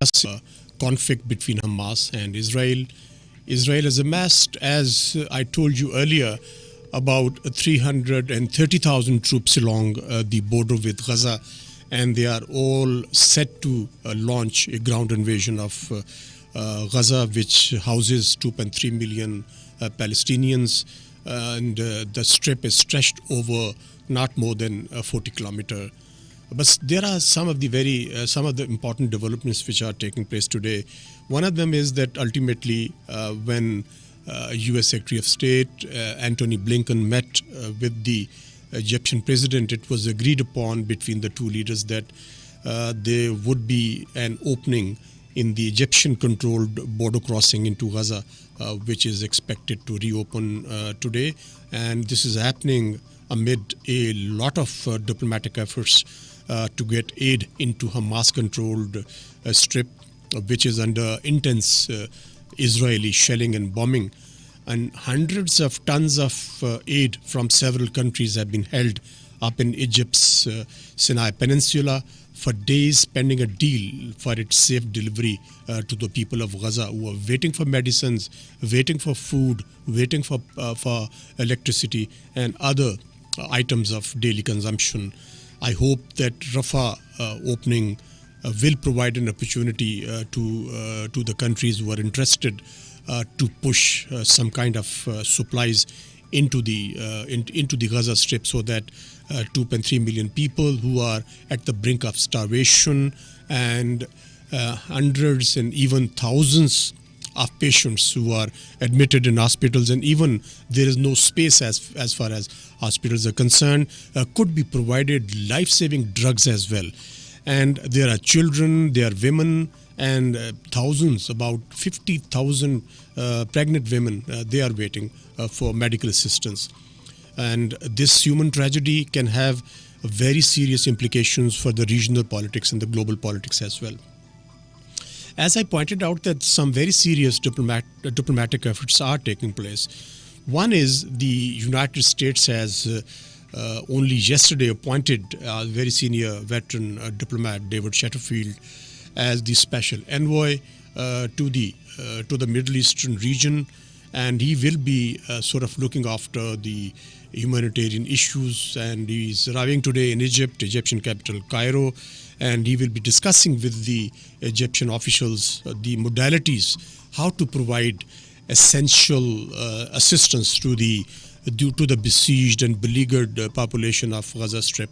discuss conflict between Hamas and Israel. Israel has amassed, as I told you earlier, about 330,000 troops along the border with Gaza, and they are all set to launch a ground invasion of Gaza, which houses 2.3 million Palestinians, and the strip is stretched over not more than 40 kilometers. But there are some of the important developments which are taking place today. One of them is that ultimately, when U.S. Secretary of State Antony Blinken met with the Egyptian president, it was agreed upon between the two leaders that there would be an opening in the Egyptian-controlled border crossing into Gaza, which is expected to reopen today. And this is happening amid a lot of diplomatic efforts to get aid into Hamas-controlled strip, which is under intense Israeli shelling and bombing. And hundreds of tons of aid from several countries have been held up in Egypt's Sinai Peninsula for days, pending a deal for its safe delivery to the people of Gaza, who are waiting for medicines, waiting for food, waiting for electricity and other items of daily consumption. I hope that Rafah opening will provide an opportunity to the countries who are interested to push some kind of supplies into the Gaza Strip, so that 2.3 million people who are at the brink of starvation, and hundreds and even thousands of patients who are admitted in hospitals, and even there is no space as far as hospitals are concerned, could be provided life-saving drugs as well. And there are children, there are women, and thousands, about 50,000 pregnant women, they are waiting for medical assistance. And this human tragedy can have very serious implications for the regional politics and the global politics as well. As I pointed out, that some very serious diplomatic efforts are taking place. One is the United States has only yesterday appointed a very senior veteran diplomat, David Shatterfield, as the special envoy to the Middle Eastern region, and he will be sort of looking after the humanitarian issues. And he's arriving today in Egyptian capital Cairo, and he will be discussing with the Egyptian officials the modalities how to provide essential assistance to the besieged and beleaguered population of Gaza Strip.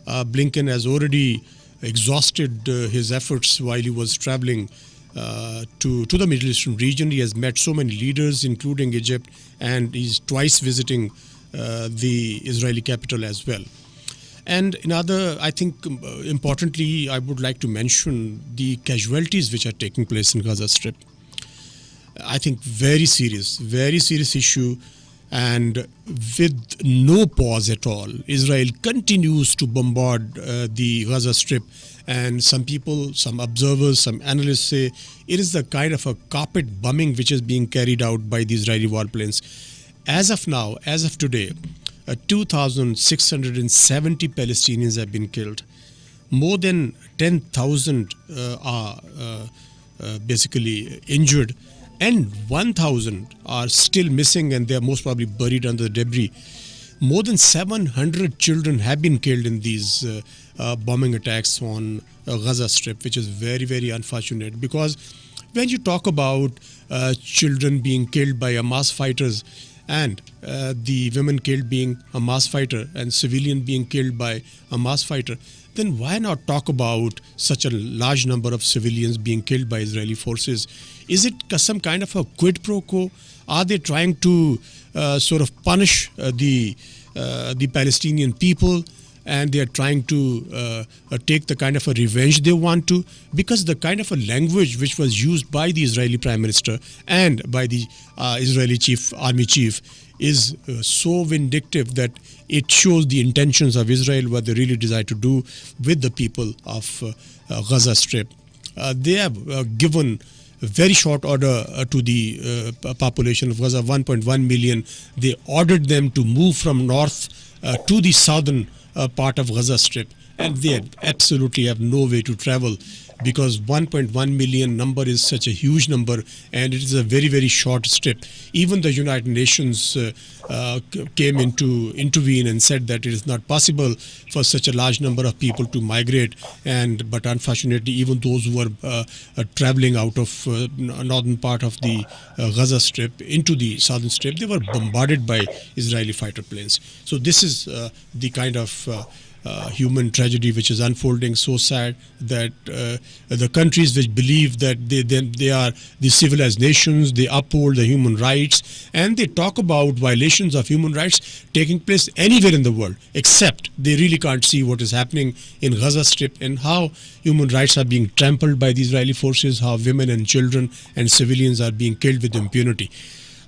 Blinken has already exhausted his efforts while he was traveling to the Middle Eastern region. He has met so many leaders, including Egypt, and he's twice visiting the Israeli capital as well. And another, I think, importantly, I would like to mention the casualties which are taking place in Gaza Strip. I think very serious issue, and with no pause at all, Israel continues to bombard the Gaza Strip. And some people, some observers, some analysts say it is the kind of a carpet bombing which is being carried out by the Israeli warplanes. As of now, as of today, 2,670 Palestinians have been killed. More than 10,000 are basically injured, and 1,000 are still missing, and they are most probably buried under the debris. More than 700 children have been killed in these bombing attacks on Gaza Strip, which is very, very unfortunate. Because when you talk about children being killed by Hamas fighters, and the women killed being a Hamas fighter, and civilian being killed by a Hamas fighter, then why not talk about such a large number of civilians being killed by Israeli forces? Is it some kind of a quid pro quo? Are they trying to sort of punish the Palestinian people, and they are trying to take the kind of a revenge they want to? Because the kind of a language which was used by the Israeli Prime Minister and by the Israeli army chief is so vindictive that it shows the intentions of Israel, what they really desire to do with the people of Gaza Strip. They have given a very short order to the population of Gaza, 1.1 million. They ordered them to move from north to the southern part of Gaza Strip. and they absolutely have no way to travel because 1.1 million number is such a huge number, and it is a very very short strip. Even the United Nations came into intervene and said that it is not possible for such a large number of people to migrate, and but unfortunately even those who were traveling out of northern part of the Gaza Strip into the southern strip, they were bombarded by Israeli fighter planes. So this is the kind of human tragedy which is unfolding. So sad that the countries which believe that they are the civilized nations, they uphold the human rights, and they talk about violations of human rights taking place anywhere in the world, except they really can't see what is happening in Gaza Strip and how human rights are being trampled by the Israeli forces, how women and children and civilians are being killed with impunity.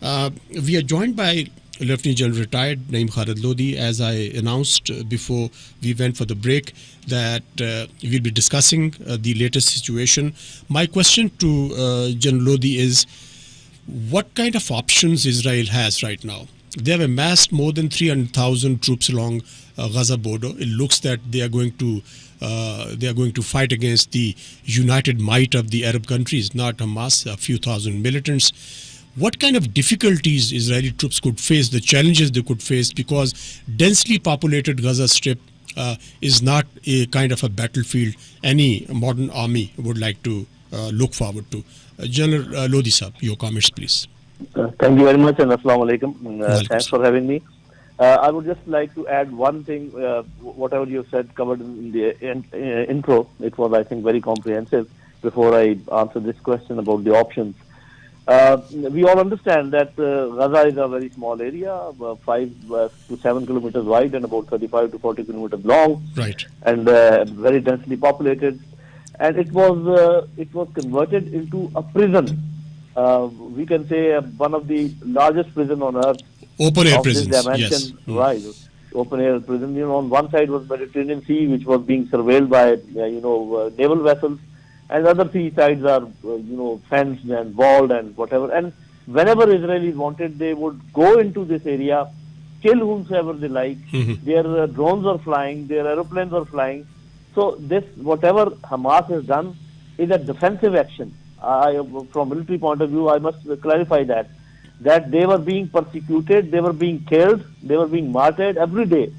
We are joined by Lieutenant General retired Naeem Khalid Lodhi. As I announced before we went for the break, that we'll be discussing the latest situation. My question to General Lodhi is, what kind of options Israel has right now? They have amassed more than 300,000 troops along Gaza border. It looks that they are going to fight against the united might of the Arab countries, not Hamas, a few thousand militants. What kind of difficulties Israeli troops could face, the challenges they could face, because densely populated Gaza Strip is not a kind of a battlefield any modern army would like to look forward to. General Lodhi Sahab, your comments please. Thank you very much, and Assalamu alaikum. Thanks for having me. I would just like to add one thing. Whatever you said covered in the intro, it was, I think, very comprehensive. Before I answer this question about the options, we all understand that Gaza is a very small area, 5 to 7 kilometers wide and about 35 to 40 kilometers long, right, and very densely populated. And it was converted into a prison. We can say one of the largest prison on earth. Open air prisons, yes. Right. Open air prison. You know, on one side was Mediterranean Sea, which was being surveilled by naval vessels. And other three sides are, fenced and walled and whatever. And whenever Israelis wanted, they would go into this area, kill whomsoever they like. Mm-hmm. Their drones are flying, their aeroplanes are flying. So this, whatever Hamas has done, is a defensive action. From military point of view, I must clarify that they were being persecuted, they were being killed, they were being martyred every day.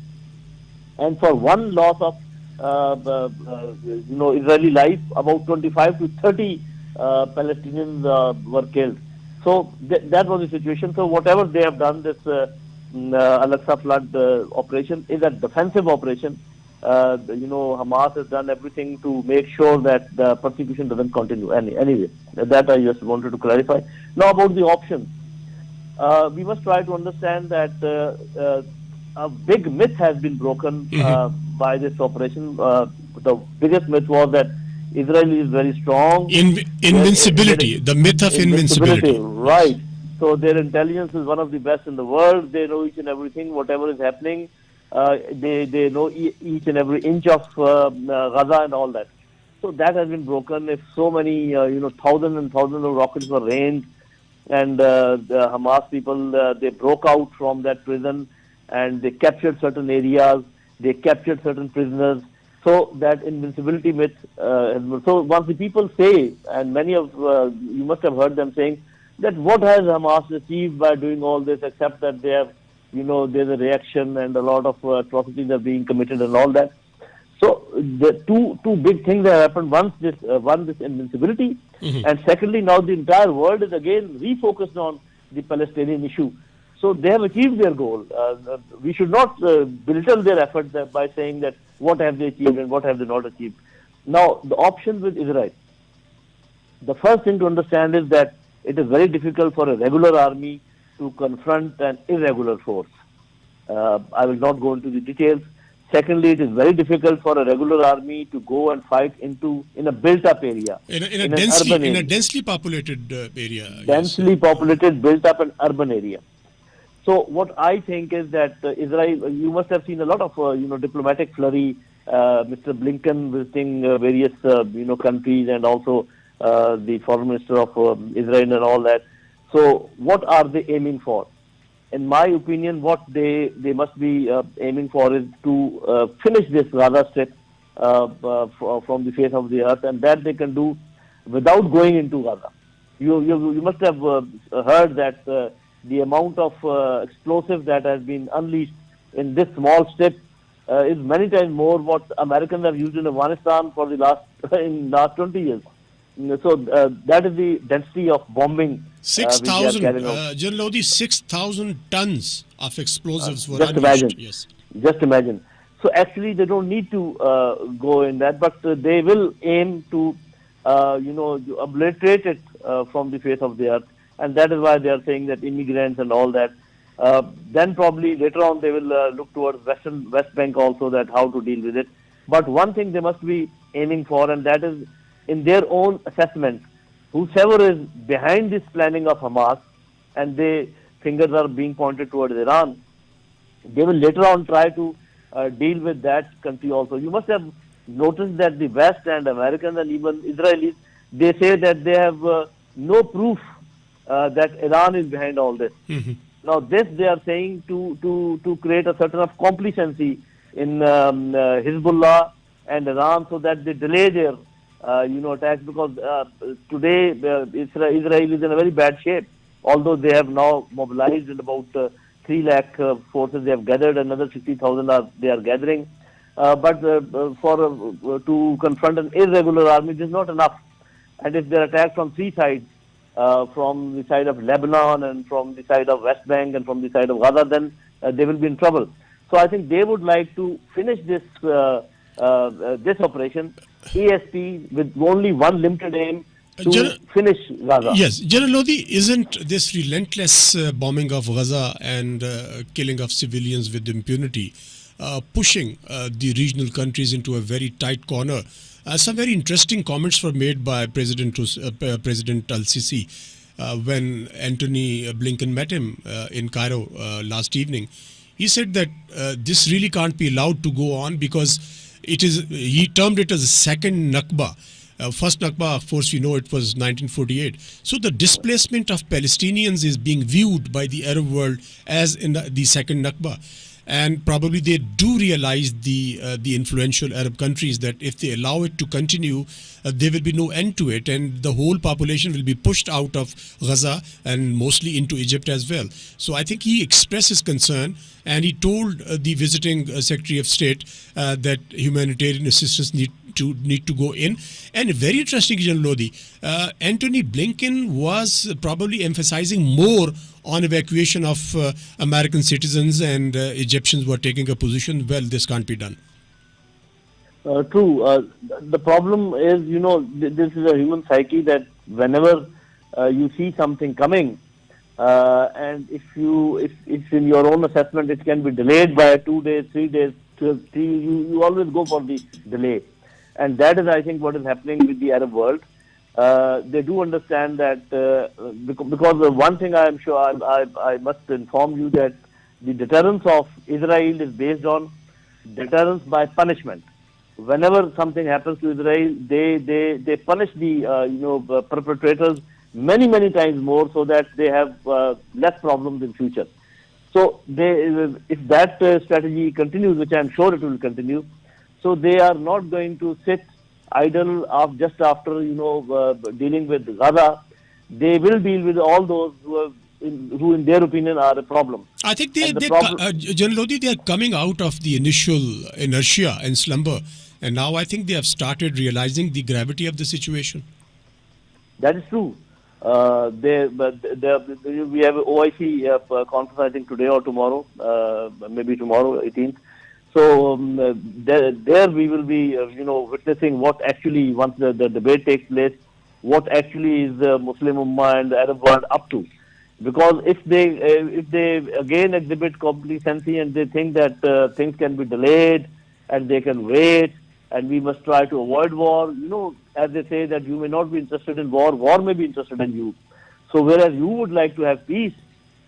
And for one loss of Israeli life, about 25 to 30 Palestinians were killed. So that was the situation. So whatever they have done, this Al-Aqsa flood operation is a defensive operation. Hamas has done everything to make sure that the persecution doesn't continue. Anyway, that I just wanted to clarify. Now about the options. We must try to understand that a big myth has been broken by this operation. The biggest myth was that Israel is very strong. Invincibility, the myth of invincibility. Right. So their intelligence is one of the best in the world. They know each and everything, whatever is happening. They know each and every inch of Gaza and all that. So that has been broken. If so many, thousands and thousands of rockets were rained, and the Hamas people, they broke out from that prison, and they captured certain areas, they captured certain prisoners. So that invincibility myth. So once the people say, and many of you must have heard them saying, that what has Hamas achieved by doing all this, except that they have, there's a reaction and a lot of atrocities are being committed and all that. So the two big things that happened. One, this invincibility, and secondly, now the entire world is again refocused on the Palestinian issue. So they have achieved their goal. We should not belittle their efforts by saying that what have they achieved and what have they not achieved. Now, the options with Israel. The first thing to understand is that it is very difficult for a regular army to confront an irregular force. I will not go into the details. Secondly, it is very difficult for a regular army to go and fight in a built-up area. In a densely populated area. Densely populated, built-up and urban area. So what I think is that Israel, you must have seen a lot of, diplomatic flurry, Mr. Blinken visiting various, countries, and also the foreign minister of Israel and all that. So what are they aiming for? In my opinion, what they must be aiming for is to finish this Gaza Strip from the face of the earth, and that they can do without going into Gaza. You must have heard that the amount of explosive that has been unleashed in this small strip is many times more what Americans have used in Afghanistan for the last 20 years. So that is the density of bombing which they are 6,000, carrying out. General Lodhi, 6,000 tons of explosives were Just unleashed. imagine. Yes. Just imagine. So actually, they don't need to go in that, but they will aim to, obliterate it from the face of the earth, and that is why they are saying that immigrants and all that. Then probably later on they will look towards West Bank also, that how to deal with it. But one thing they must be aiming for, and that is in their own assessment, whosoever is behind this planning of Hamas, and they fingers are being pointed towards Iran, they will later on try to deal with that country also. You must have noticed that the West and Americans and even Israelis, they say that they have no proof that Iran is behind all this. Mhm. Now, this they are saying to create a certain of complacency in Hezbollah and Iran, so that they delay their attacks, because today Israel is in a very bad shape. Although they have now mobilized in about 3 lakh forces, they have gathered another 60,000 they are gathering. But to confront an irregular army, this is not enough. And if they are attacked from three sides, from the side of Lebanon and from the side of West Bank and from the side of Gaza, then they will be in trouble. So I think they would like to finish this operation ASP with only one limited aim, to finish Gaza. Yes, General Lodhi, isn't this relentless bombing of Gaza and killing of civilians with impunity pushing the regional countries into a very tight corner? Some very interesting comments were made by President Al-Sisi when Antony Blinken met him in Cairo last evening. He said that this really can't be allowed to go on, because he termed it as a second Nakba. First Nakba, of course, it was 1948. So the displacement of Palestinians is being viewed by the Arab world as in the second Nakba. And probably they do realize, the influential Arab countries, that if they allow it to continue, there will be no end to it, and the whole population will be pushed out of Gaza and mostly into Egypt as well. So I think he expressed his concern, and he told the visiting Secretary of State that humanitarian assistance need to go in. And very interesting, General Lodhi, Antony Blinken was probably emphasizing more on evacuation of American citizens, and Egyptians were taking a position, well, this can't be done. True. The problem is, this is a human psyche, that whenever you see something coming, and if in your own assessment it can be delayed by 2 days, 3 days, you always go for the delay. And that is, I think, what is happening with the Arab world. They do understand that, because one thing I am sure I must inform you, that the deterrence of Israel is based on deterrence by punishment. Whenever something happens to Israel, they punish the perpetrators many times more, so that they have less problems in future. So if that strategy continues, which I am sure it will continue, so they are not going to sit idle just after dealing with Gaza. They will deal with all those who in their opinion are a problem. I think General Lodhi, they are coming out of the initial inertia and slumber, and now I think they have started realizing the gravity of the situation. That is true. We have OIC conference, I think, today or tomorrow, maybe tomorrow, 18th. So there we will be, witnessing what actually, once the debate takes place, what actually is the Muslim Ummah and the Arab world up to. Because if they again exhibit complacency and they think that things can be delayed and they can wait and we must try to avoid war, as they say that you may not be interested in war, war may be interested in you. So whereas you would like to have peace,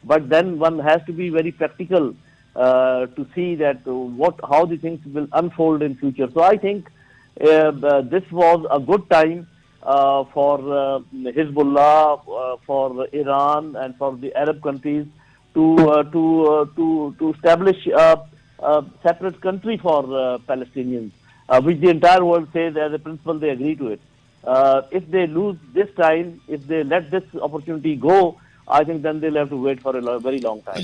but then one has to be very practical to see that how the things will unfold in future. So I think this was a good time for Hezbollah, for Iran, and for the Arab countries to establish a separate country for Palestinians. which the entire world says as a principle they agree to it. If they lose this time, if they let this opportunity go, I think then they'll have to wait for a very long time.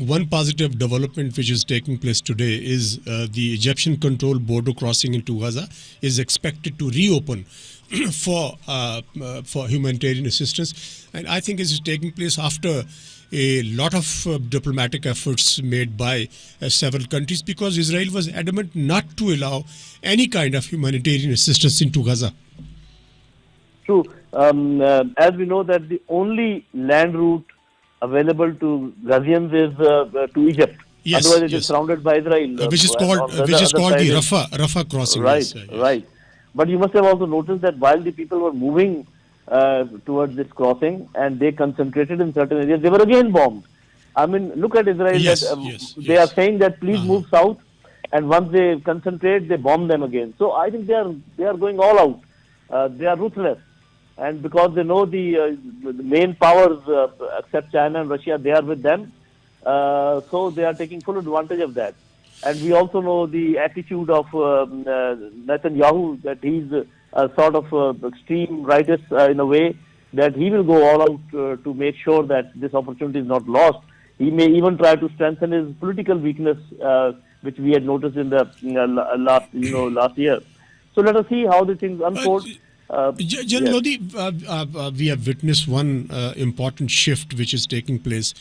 One positive development which is taking place today is the Egyptian-controlled border crossing into Gaza is expected to reopen for humanitarian assistance, and I think it is taking place after a lot of diplomatic efforts made by several countries, because Israel was adamant not to allow any kind of humanitarian assistance into Gaza. True. As we know that the only land route available to Gazians is to Egypt. Yes, otherwise, it is surrounded by Israel. Which is called the Rafah crossing. Right, Yes. right. But you must have also noticed that while the people were moving towards this crossing and they concentrated in certain areas, they were again bombed. I mean, look at Israel. They are saying that please move south, and once they concentrate, they bomb them again. So I think they are going all out. They are ruthless. And because they know the main powers, except China and Russia, they are with them. So they are taking full advantage of that. And we also know the attitude of Netanyahu, that he's a sort of extreme rightist in a way, that he will go all out to make sure that this opportunity is not lost. He may even try to strengthen his political weakness, which we had noticed in the last year. So let us see how the things unfold. General Lodhi, we have witnessed one important shift which is taking place.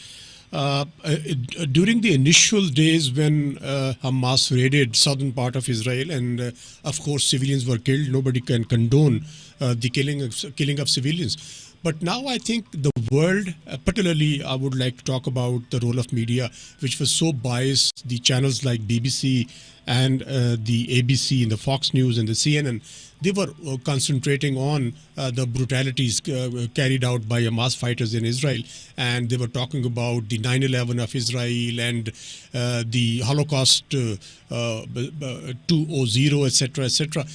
During the initial days when Hamas raided southern part of Israel, and of course civilians were killed, nobody can condone the killing of civilians. But now I think the world, particularly I would like to talk about the role of media, which was so biased, the channels like BBC and the ABC and the Fox News and the CNN, they were concentrating on the brutalities carried out by Hamas fighters in Israel. And they were talking about the 9/11 of Israel and the Holocaust 2.0, etc., etc.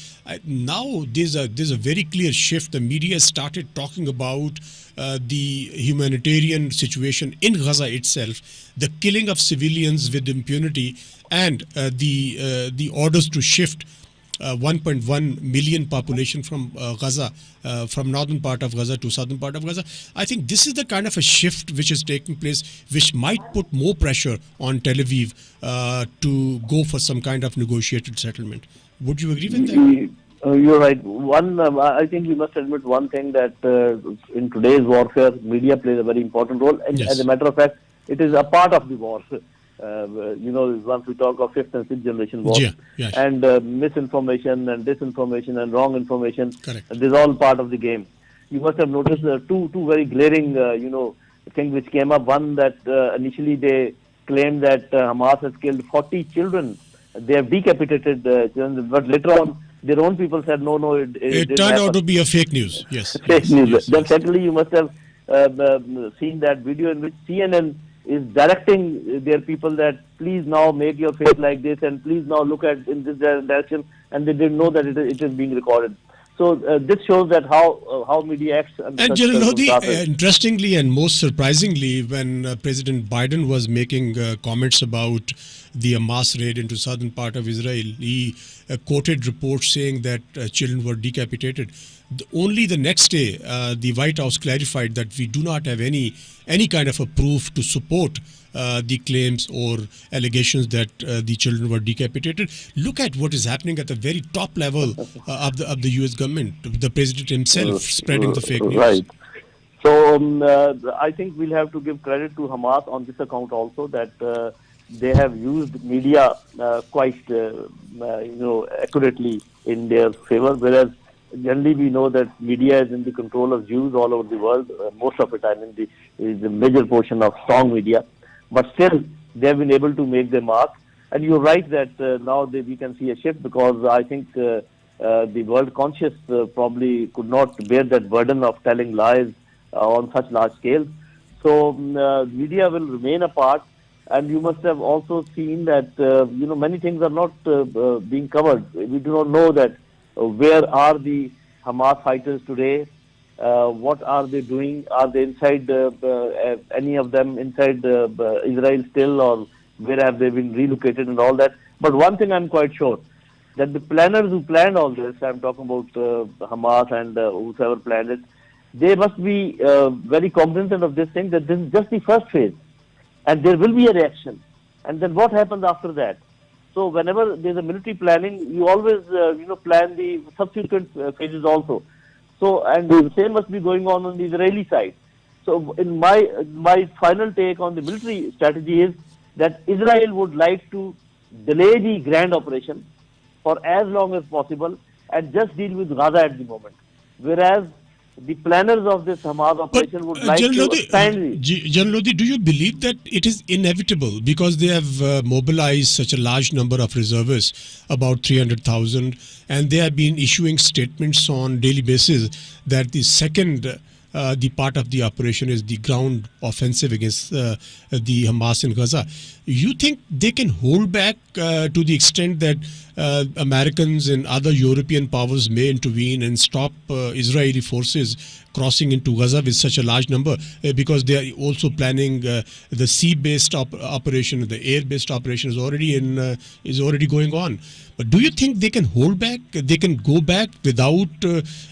Now there's a very clear shift. The media started talking about the humanitarian situation in Gaza itself, the killing of civilians with impunity, and the orders to shift 1.1 million population from Gaza, from northern part of Gaza to southern part of Gaza. I think this is the kind of a shift which is taking place, which might put more pressure on Tel Aviv to go for some kind of negotiated settlement. Would you agree with that? You're right. I think we must admit one thing, that in today's warfare, media plays a very important role. And as a matter of fact, it is a part of the war. Once we talk of fifth and sixth generation war, and misinformation and disinformation and wrong information, this is all part of the game. You must have noticed two very glaring, things which came up. One, that initially they claimed that Hamas has killed 40 children. They have decapitated children, but later on, their own people said, no, it turned out to be a fake news. Yes. Fake news. Then secondly, you must have seen that video in which CNN is directing their people that please now make your face like this, and please now look at in this direction, and they didn't know that it is being recorded. So this shows that how media acts. And General Lodhi, interestingly and most surprisingly, when President Biden was making comments about the Hamas raid into southern part of Israel, he quoted reports saying that children were decapitated. Only the next day, the White House clarified that we do not have any kind of a proof to support the claims or allegations that the children were decapitated. Look at what is happening at the very top level of the U.S. government. The president himself spreading the fake news. Right. So I think we'll have to give credit to Hamas on this account also, that they have used media quite accurately in their favor, whereas generally we know that media is in the control of Jews all over the world. Most of the time is the major portion of strong media. But still, they have been able to make their mark. And you're right that now we can see a shift, because I think the world conscious probably could not bear that burden of telling lies on such large scale. So media will remain a part. And you must have also seen that many things are not being covered. We do not know that where are the Hamas fighters today. What are they doing? Are they inside, any of them inside Israel still, or where have they been relocated and all that? But one thing I'm quite sure, that the planners who planned all this, I'm talking about Hamas and whoever planned it, they must be very cognizant of this thing, that this is just the first phase, and there will be a reaction. And then what happens after that? So whenever there's a military planning, you always plan the subsequent phases also. So, and the same must be going on the Israeli side. So in my final take on the military strategy is that Israel would like to delay the grand operation for as long as possible and just deal with Gaza at the moment. Whereas the planners of this Hamas operation would like to expand. General Lodhi, do you believe that it is inevitable because they have mobilized such a large number of reservists, about 300,000, and they have been issuing statements on daily basis that the second the part of the operation is the ground offensive against the Hamas in Gaza. You think they can hold back to the extent that Americans and other European powers may intervene and stop Israeli forces crossing into Gaza with such a large number, because they are also planning the sea-based operation, the air-based operation is already going on. But do you think they can hold back? They can go back without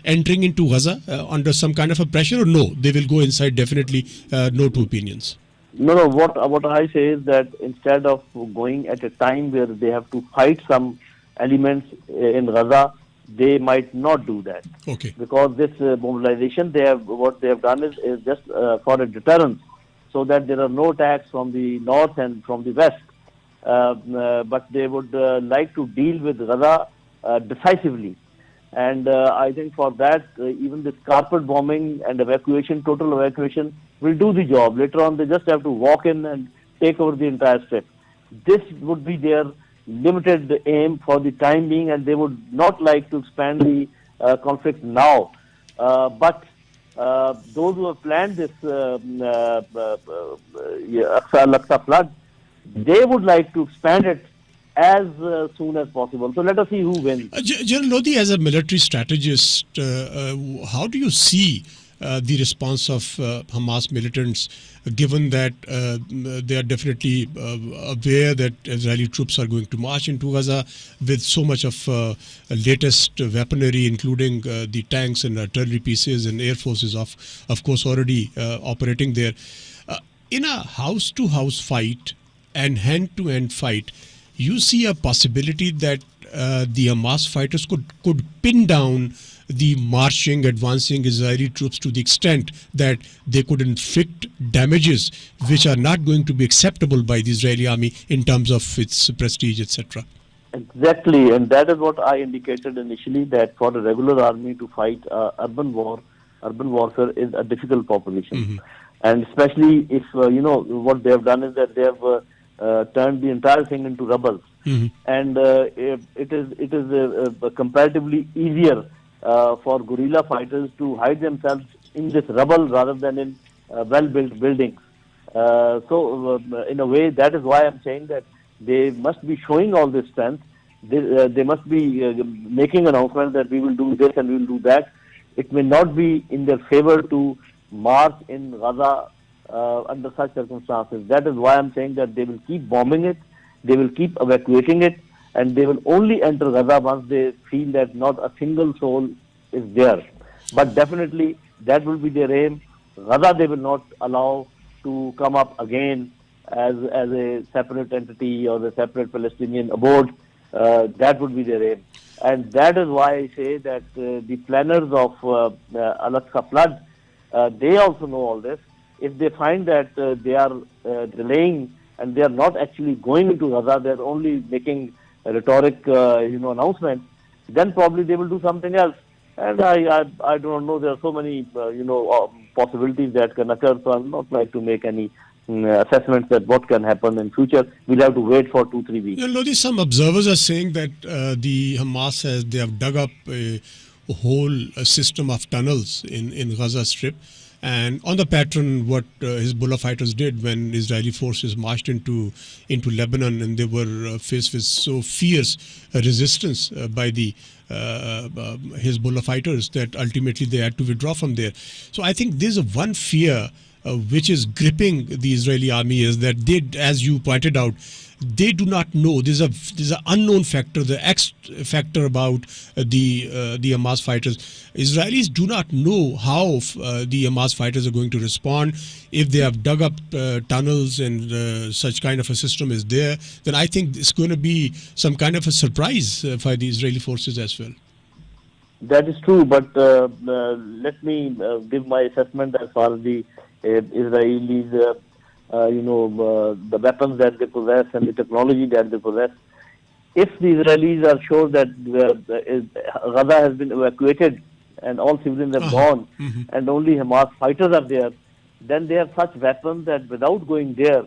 entering into Gaza under some kind of a pressure, or no? They will go inside definitely. No two opinions. No. What I say is that instead of going at a time where they have to fight some elements in Gaza, they might not do that. Okay. Because this mobilization, what they have done is just for a deterrence, so that there are no attacks from the north and from the west. But they would like to deal with Gaza decisively. And I think for that, even this carpet bombing and evacuation, total evacuation, will do the job. Later on, they just have to walk in and take over the entire strip. This would be their limited aim for the time being, and they would not like to expand the conflict now. But those who have planned this Al-Aqsa flood, they would like to expand it as soon as possible. So let us see who wins. General Lodhi, as a military strategist, how do you see the response of Hamas militants, given that they are definitely aware that Israeli troops are going to march into Gaza with so much of latest weaponry, including the tanks and artillery pieces, and air forces of course already operating there. In a house-to-house fight and hand-to-hand fight, you see a possibility that the Hamas fighters could pin down the marching, advancing Israeli troops to the extent that they could inflict damages which are not going to be acceptable by the Israeli army in terms of its prestige, etc. Exactly, and that is what I indicated initially, that for the regular army to fight urban warfare is a difficult proposition. Mm-hmm. And especially if, what they have done is that they have turned the entire thing into rubble. Mm-hmm. And it is comparatively easier for guerrilla fighters to hide themselves in this rubble rather than in well-built buildings. So in a way, that is why I'm saying that they must be showing all this strength. They must be making announcements that we will do this and we will do that. It may not be in their favor to march in Gaza under such circumstances. That is why I'm saying that they will keep bombing it, they will keep evacuating it, and they will only enter Gaza once they feel that not a single soul is there. But definitely that will be their aim. Gaza they will not allow to come up again as a separate entity or a separate Palestinian abode. That would be their aim. And that is why I say that the planners of Al-Aqsa flood, they also know all this. If they find that they are delaying and they are not actually going into Gaza, they are only making a rhetoric, announcement, then probably they will do something else. And I don't know. There are so many, possibilities that can occur. So I'm not like to make any assessments that what can happen in future. We'll have to wait for 2-3 weeks. Lodhi, some observers are saying that the Hamas they have dug up a whole system of tunnels in Gaza Strip. And on the pattern, what Hezbollah fighters did when Israeli forces marched into Lebanon, and they were faced with so fierce resistance by the Hezbollah fighters that ultimately they had to withdraw from there. So I think there's one fear which is gripping the Israeli army is that they, as you pointed out, they do not know. There's an unknown factor, the X factor about the Hamas fighters. Israelis do not know how the Hamas fighters are going to respond. If they have dug up tunnels and such kind of a system is there, then I think it's going to be some kind of a surprise for the Israeli forces as well. That is true, but let me give my assessment as far as the Israelis. The weapons that they possess and the technology that they possess. If the Israelis are sure that Gaza has been evacuated and all civilians have gone and only Hamas fighters are there, then they have such weapons that without going there,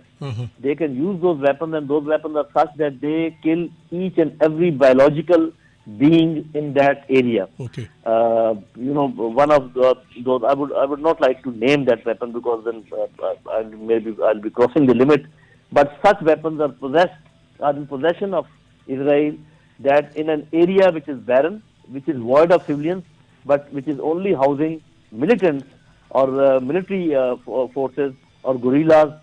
they can use those weapons, and those weapons are such that they kill each and every biological being in that area. Okay. One of those, I would not like to name that weapon because then I'll be crossing the limit. But such weapons are in possession of Israel, that in an area which is barren, which is void of civilians, but which is only housing militants or military forces or guerrillas,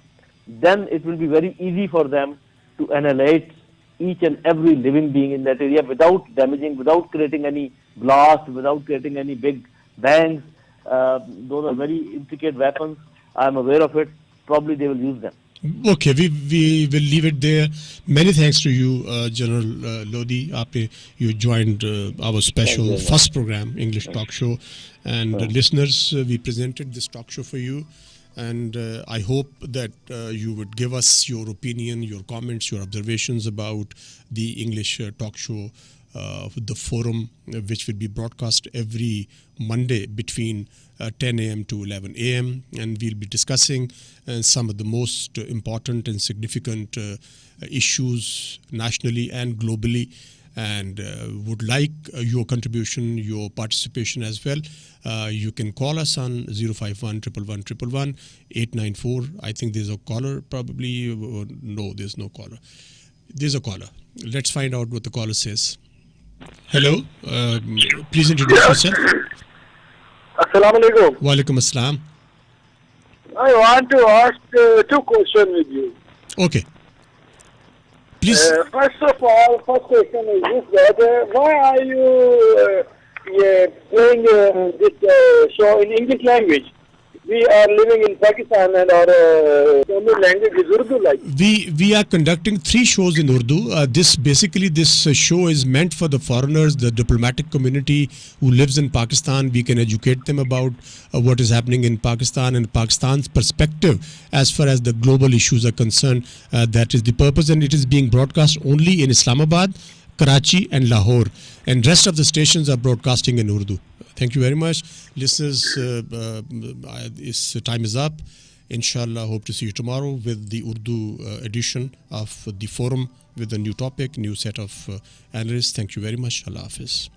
then it will be very easy for them to annihilate each and every living being in that area without damaging, without creating any blast, without creating any big bangs. Those are very intricate weapons. I am aware of it. Probably they will use them. Okay, we will leave it there. Many thanks to you, General Lodhi. You joined our special first program, English Talk Show. And listeners, we presented this talk show for you. And I hope that you would give us your opinion, your comments, your observations about the English talk show, the forum, which will be broadcast every Monday between 10 a.m. to 11 a.m. And we'll be discussing some of the most important and significant issues nationally and globally. And would like your contribution, your participation as well. You can call us on 051 111 894. I think there's a caller probably. No, there's no caller. There's a caller. Let's find out what the caller says. Hello. Please introduce yourself. Assalamu alaikum. Wa alaikum assalam. I want to ask two questions with you. Okay. Please. First of all, first question is this: that why are you playing this show in English language? We are living in Pakistan and our common language is Urdu. We are conducting 3 shows in Urdu. This show is meant for the foreigners, the diplomatic community who lives in Pakistan. We can educate them about what is happening in Pakistan and Pakistan's perspective as far as the global issues are concerned. That is the purpose, and it is being broadcast only in Islamabad, Karachi and Lahore, and rest of the stations are broadcasting in Urdu. Thank you very much. Listeners, time is up. Inshallah, hope to see you tomorrow with the Urdu edition of the forum with a new topic, new set of analysts. Thank you very much. Allah Hafiz.